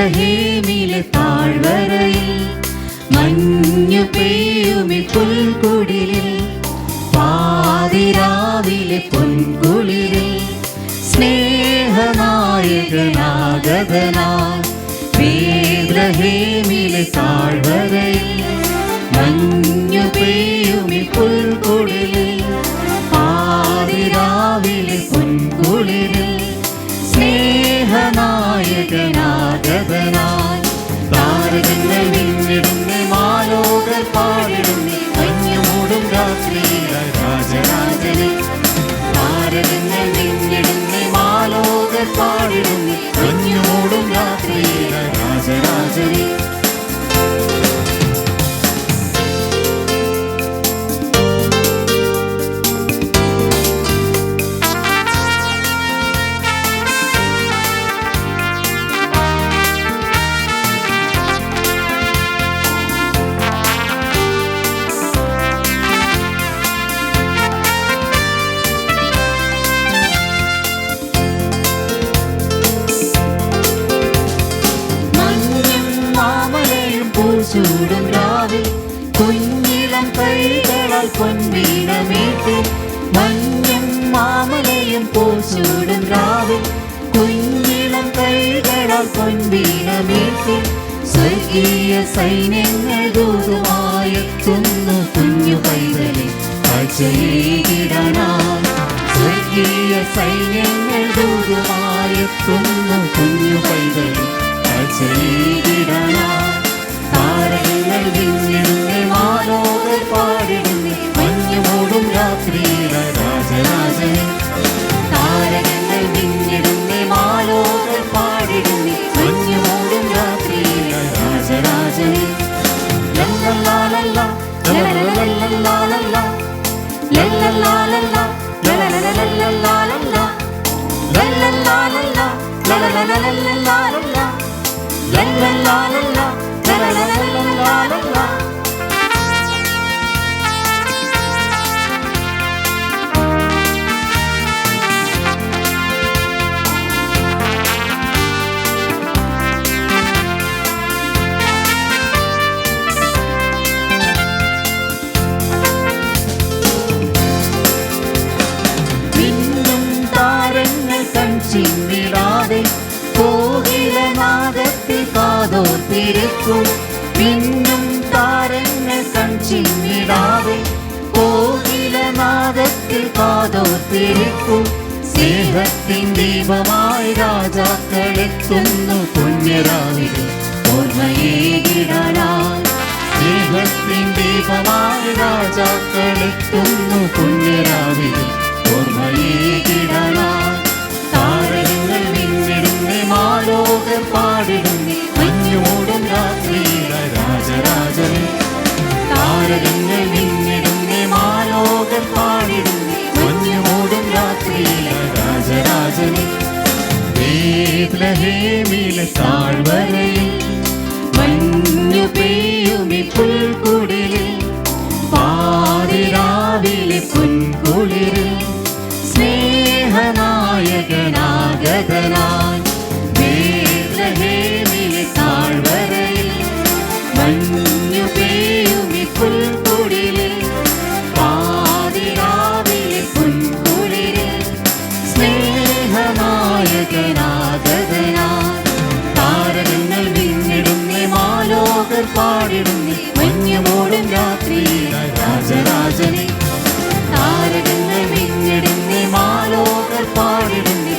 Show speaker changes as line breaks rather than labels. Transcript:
ബേത്ലഹേമിലെ താഴ്വരയിൽ മഞ്ഞു പെയ്യുമി പുൽക്കുടിലിൽ പാതിരാവിലെ പൊൻകുളിരിൽ സ്നേഹനായകനാഗതനായി ബേത്ലഹേമിലെ താഴ്വരയിൽ മഞ്ഞു പെയ്യുമി പുൽക്കുടിലിൽ പാതിരാവിലെ പൊൻകുളിരിൽ സ്നേഹനായകനാഗതനായി താരകങ്ങൾ മിന്നിടുന്നേ മാലോകർ പാടിടുന്നേ മഞ്ഞുമൂടും രാത്രിയിലായി രാജരാജനെ താരകങ്ങൾ മിന്നിടുന്നേ മാലോകർ പാടിടുന്നേ മഞ്ഞുമൂടും രാത്രിയിലായി രാജരാജനെ ചൂടും രാവിൽ കുഞ്ഞിളം കൈകളാൽ പൊൻവീണമേറ്റി മഞ്ഞും മാമലയും പോൽ ചൂടും രാവിൽ കുഞ്ഞിളം കൈകളാൽ പൊൻവീണമേറ്റി സ്വർഗീയ സൈന്യങ്ങൾ ദൂതുമായെത്തുന്നു കുഞ്ഞു പൈതലെ കാഴ്ചയേകിടാനായി സ്വർഗീയ സൈന്യങ്ങൾ ദൂതുമായെത്തുന്നു കുഞ്ഞു പൈതലെ കാഴ്ചയേകിടാനായി താരകങ്ങൾ മിന്നിടുന്നേ മാലോകർ പാടിടുന്നേ മഞ്ഞുമൂടും രാത്രിയിലായി രാജരാജനെ താരകങ്ങൾ മിന്നിടുന്നേ മാലോകർ പാടിടുന്നേ മഞ്ഞുമൂടും രാത്രിയിലായി രാജരാജനെ ലല്ലലാലല്ല ലല്ലലാലല്ല ലല്ലലാലല്ല ലല്ലലാലല്ല ലല്ലലാലല്ല ലല്ലലാലല്ല ലല്ലലാലല്ല ചിമ്മിടാതെ കോകിലനാദത്തിൽ കാതോർത്തിരിക്കും മിന്നും താരങ്ങൾ കൺചിമ്മിടാതെ കോകിലനാദത്തിൽ കാതോർത്തിരിക്കും സ്നേഹത്തിൻ ദീപമായി രാജാക്കളെത്തുന്നു പുണ്യരാവിലെ ഓർമ്മയേകിടാനായി സ്നേഹത്തിൻ ദീപമായി രാജാക്കളെത്തുന്നു പുണ്യരാവിലെ ഓർമ്മയേകിടാനായി താരകങ്ങൾ മിന്നിടുന്നേ മാലോകർ പാടിടുന്നേ മഞ്ഞുമൂടും രാത്രിയിലായി രാജരാജനെ താരകങ്ങൾ മിന്നിടുന്നേ മാലോകർ പാടിടുന്നേ മഞ്ഞുമൂടും രാത്രിയിലായി രാജരാജനെ ബേത്ലഹേമിലെ താഴ്വരയിൽ മഞ്ഞു പെയ്യുമി പുൽക്കുടിലിൽ പാതിരാവിലെ പൊൻകുളിരിൽ സ്നേഹനായകനാഗതനായി ബേത്ലഹേമിലെ താഴ്വരയിൽ മഞ്ഞു പെയ്യുമി പുൽക്കുടിലിൽ പാതിരാവിലെ പൊൻകുളിരിൽ സ്നേഹനായകനാഗതനായി താരകങ്ങൾ മിന്നിടുന്നേ മാലോകർ പാടിടുന്നേ മഞ്ഞുമൂടും രാത്രിയിലായി രാജരാജനെ താരകങ്ങൾ മിന്നിടുന്നേ മാലോകർ പാടിടുന്നേ